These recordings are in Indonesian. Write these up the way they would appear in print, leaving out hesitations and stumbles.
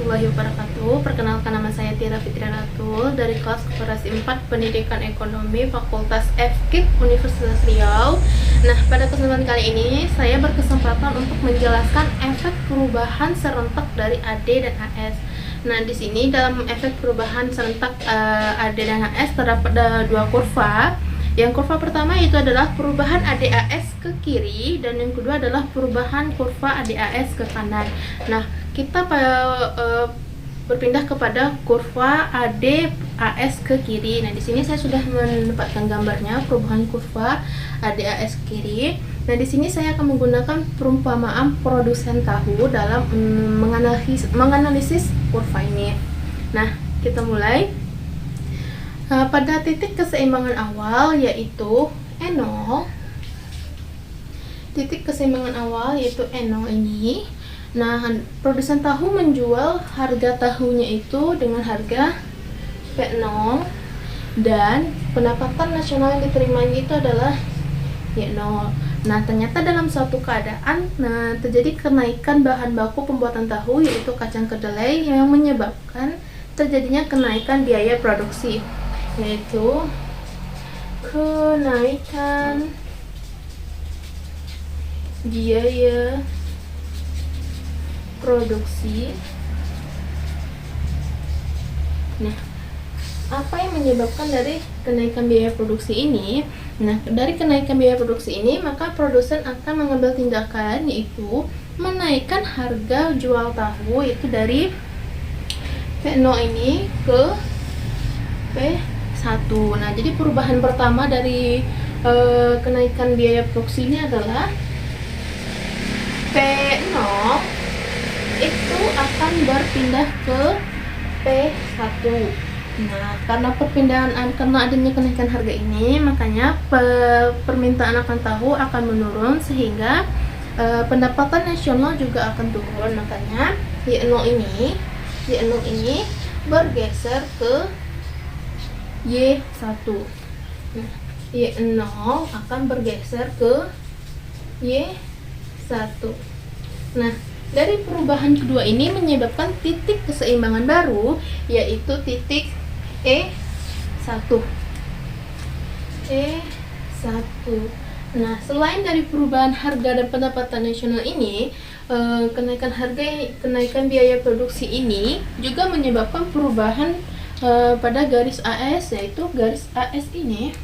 warahmatullahi wabarakatuh. Perkenalkan, nama saya Tiara Fitri Ratul dari kelas Koperasi 4 Pendidikan Ekonomi Fakultas FKIP Universitas Riau. Nah, pada kesempatan kali ini saya berkesempatan untuk menjelaskan efek perubahan serentak dari AD dan AS. Nah, di sini dalam efek perubahan serentak AD dan AS terdapat dua kurva. Yang kurva pertama itu adalah perubahan ADAS ke kiri, dan yang kedua adalah perubahan kurva ADAS ke kanan. Nah, kita berpindah kepada kurva ADAS ke kiri. Nah, di sini saya sudah menempatkan gambarnya perubahan kurva ADAS ke kiri. Nah, di sini saya akan menggunakan perumpamaan produsen tahu dalam menganalisis kurva ini. Nah, kita mulai. Pada titik keseimbangan awal yaitu E0, titik keseimbangan awal yaitu E0 ini. Nah, produsen tahu menjual harga tahunya itu dengan harga P0, dan pendapatan nasional yang diterimanya itu adalah Y0. Nah, ternyata dalam suatu keadaan terjadi kenaikan bahan baku pembuatan tahu yaitu kacang kedelai yang menyebabkan terjadinya kenaikan biaya produksi, yaitu kenaikan biaya produksi. Nah, apa yang menyebabkan dari kenaikan biaya produksi ini? Nah, dari kenaikan biaya produksi ini, maka produsen akan mengambil tindakan, yaitu menaikkan harga jual tahu yaitu dari P0 ini ke P1. Nah, jadi perubahan pertama dari kenaikan biaya produksi ini adalah P0 itu akan berpindah ke P1. Nah, karena adanya kenaikan harga ini, makanya permintaan akan tahu akan menurun, sehingga pendapatan nasional juga akan turun. Makanya Y0 ini bergeser ke Y1. Nah, Y0 akan bergeser ke Y1. Nah, dari perubahan kedua ini menyebabkan titik keseimbangan baru, yaitu titik E1. Nah, selain dari perubahan harga dan pendapatan nasional ini, kenaikan biaya produksi ini juga menyebabkan perubahan pada garis AS, yaitu garis AS ini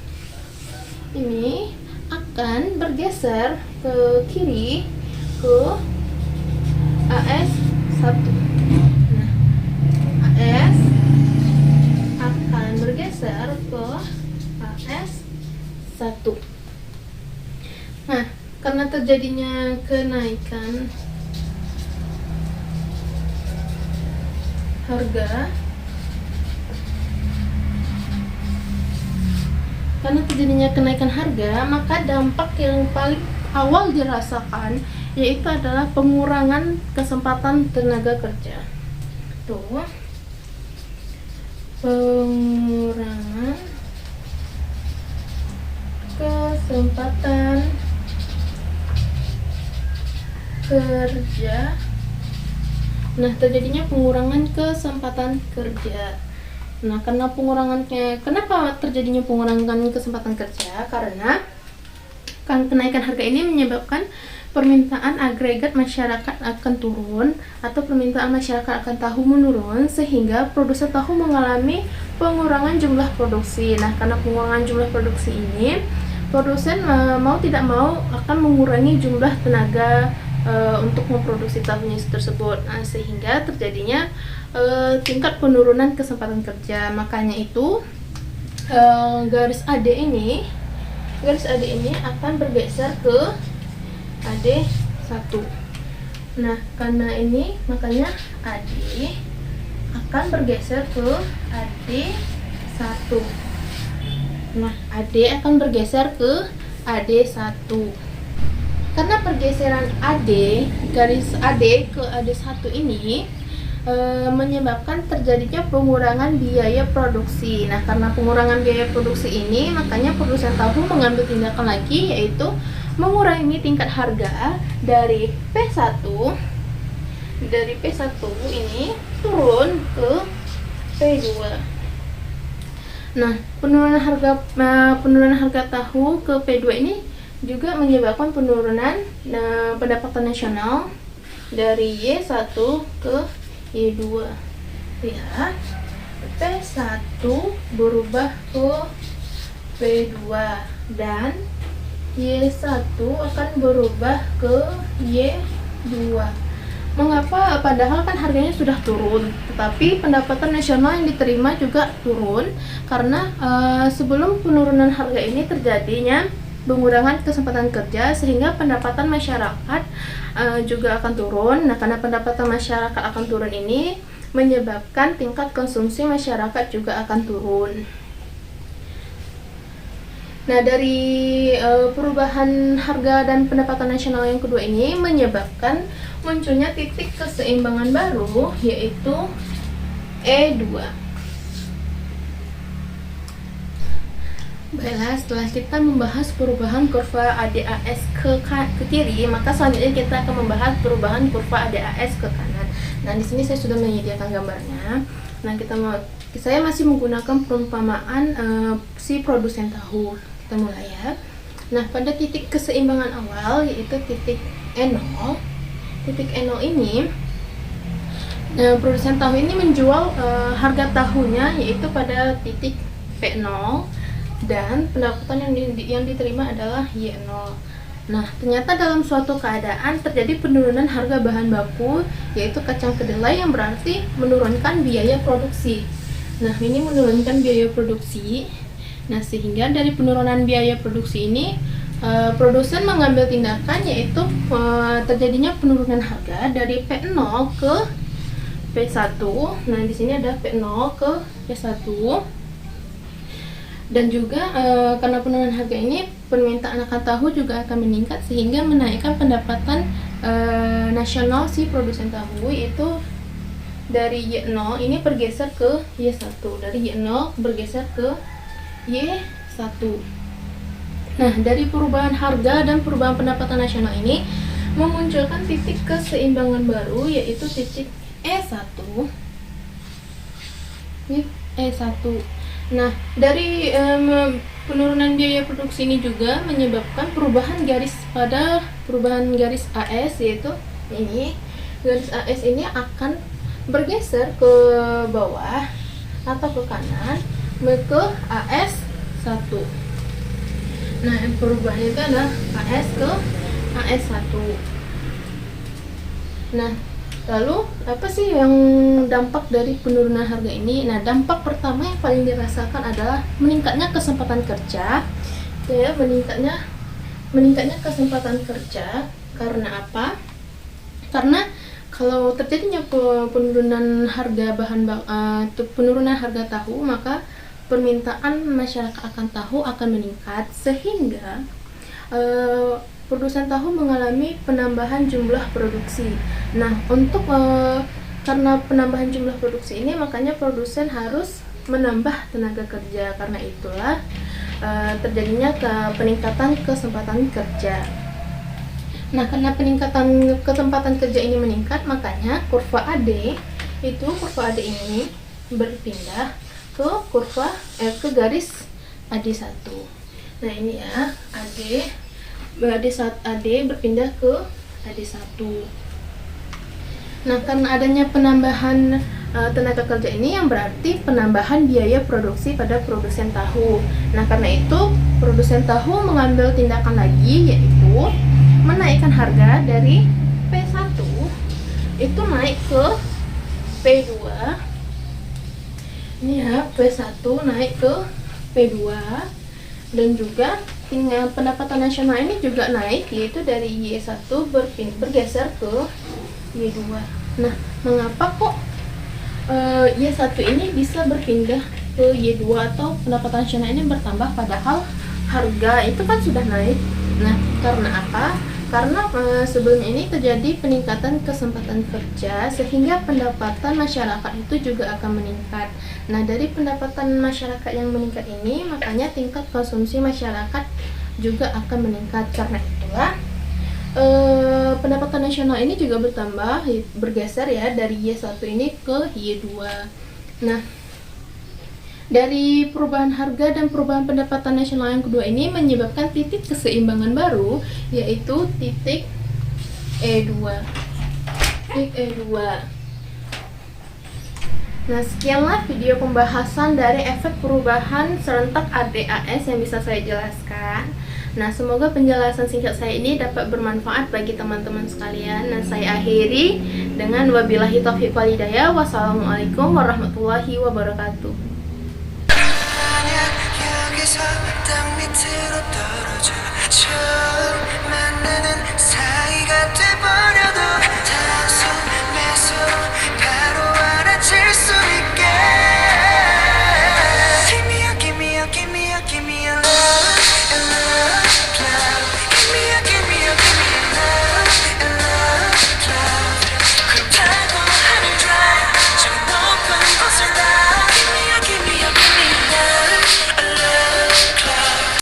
akan bergeser ke kiri ke AS1. Nah, AS akan bergeser ke AS1. Nah, karena terjadinya kenaikan harga, maka dampak yang paling awal dirasakan yaitu adalah pengurangan kesempatan tenaga kerja. Pengurangan kesempatan kerja. Nah, terjadinya pengurangan kesempatan kerja. Nah, kenapa terjadinya pengurangan kesempatan kerja? Karena kenaikan harga ini menyebabkan permintaan agregat masyarakat akan turun, atau permintaan masyarakat akan tahu menurun, sehingga produsen tahu mengalami pengurangan jumlah produksi. Nah, karena pengurangan jumlah produksi ini, produsen mau tidak mau akan mengurangi jumlah tenaga untuk memproduksi tahunya tersebut. Nah, sehingga terjadinya tingkat penurunan kesempatan kerja. Makanya itu garis AD ini akan bergeser ke AD1. Nah, karena ini makanya AD akan bergeser ke AD1. Nah, AD akan bergeser ke AD1. Karena pergeseran garis AD ke AD1 ini menyebabkan terjadinya pengurangan biaya produksi. Nah, karena pengurangan biaya produksi ini, makanya produsen tahu mengambil tindakan lagi, yaitu mengurangi tingkat harga dari P1 dari P1 ini turun ke P2. Nah, penurunan harga tahu ke P2 ini juga menyebabkan penurunan pendapatan nasional dari Y1 ke Y2. Lihat, P1 berubah ke P2 dan Y1 akan berubah ke Y2. Mengapa? Padahal kan harganya sudah turun, tetapi pendapatan nasional yang diterima juga turun karena sebelum penurunan harga ini terjadinya pengurangan kesempatan kerja, sehingga pendapatan masyarakat juga akan turun. Nah, karena pendapatan masyarakat akan turun ini menyebabkan tingkat konsumsi masyarakat juga akan turun. Nah, dari perubahan harga dan pendapatan nasional yang kedua ini menyebabkan munculnya titik keseimbangan baru, yaitu E2. Baiklah, setelah kita membahas perubahan kurva ADAS ke kiri, maka selanjutnya kita akan membahas perubahan kurva ADAS ke kanan. Nah, di sini saya sudah menyediakan gambarnya. Nah, saya masih menggunakan perumpamaan si produsen tahu. Kita mulai ya. Nah, pada titik keseimbangan awal, yaitu titik E0. Titik E0 ini, produsen tahu ini menjual harga tahunya yaitu pada titik P0, dan pendapatan yang diterima adalah Y0. Nah, ternyata dalam suatu keadaan terjadi penurunan harga bahan baku, yaitu kacang kedelai, yang berarti menurunkan biaya produksi. Nah, ini menurunkan biaya produksi. Nah, sehingga dari penurunan biaya produksi ini, produsen mengambil tindakan, yaitu terjadinya penurunan harga dari P0 ke P1. Nah, di sini ada P0 ke P1. Dan juga karena penurunan harga ini, permintaan akan tahu juga akan meningkat, sehingga menaikkan pendapatan nasional si produsen tahu, yaitu dari Y0 ini bergeser ke Y1, dari Y0 bergeser ke Y1. Nah, dari perubahan harga dan perubahan pendapatan nasional ini memunculkan titik keseimbangan baru, yaitu titik E1. Ini E1. Nah, dari penurunan biaya produksi ini juga menyebabkan perubahan garis AS, yaitu ini garis AS ini akan bergeser ke bawah atau ke kanan ke AS1. Nah, perubahannya itu adalah AS ke AS1. Nah, lalu apa sih yang dampak dari penurunan harga ini? Nah, dampak pertama yang paling dirasakan adalah meningkatnya kesempatan kerja. Ya, meningkatnya kesempatan kerja. Karena apa? Karena kalau terjadinya penurunan harga penurunan harga tahu, maka permintaan masyarakat akan tahu akan meningkat, sehingga produsen tahu mengalami penambahan jumlah produksi. Nah, untuk karena penambahan jumlah produksi ini, makanya produsen harus menambah tenaga kerja. Karena itulah terjadinya peningkatan kesempatan kerja. Nah, karena peningkatan kesempatan kerja ini meningkat, makanya kurva AD ini berpindah ke garis AD1. Nah, ini ya, AD berpindah ke AD1. Nah, karena adanya penambahan tenaga kerja ini, yang berarti penambahan biaya produksi pada produsen tahu. Nah, karena itu produsen tahu mengambil tindakan lagi, yaitu menaikkan harga dari P1 itu naik ke P2. Ini ya, P1 naik ke P2, dan juga pendapatan nasional ini juga naik, yaitu dari Y1 bergeser ke Y2. Nah, mengapa kok Y1 ini bisa berpindah ke Y2 atau pendapatan nasional ini bertambah, padahal harga itu kan sudah naik? Nah, karena apa? Karena sebelumnya ini terjadi peningkatan kesempatan kerja, sehingga pendapatan masyarakat itu juga akan meningkat. Nah, dari pendapatan masyarakat yang meningkat ini, makanya tingkat konsumsi masyarakat juga akan meningkat. Karena itulah pendapatan nasional ini juga bertambah, bergeser ya dari Y1 ini ke Y2. Nah, dari perubahan harga dan perubahan pendapatan nasional yang kedua ini menyebabkan titik keseimbangan baru, yaitu titik E2. Titik E2. Nah, sekianlah video pembahasan dari efek perubahan serentak ADAS yang bisa saya jelaskan. Nah, semoga penjelasan singkat saya ini dapat bermanfaat bagi teman-teman sekalian. Nah, saya akhiri dengan wabillahi taufiq wal hidayah. Wassalamualaikum warahmatullahi wabarakatuh. 여기서 땅 밑으로 떨어져 처음 만나는 사람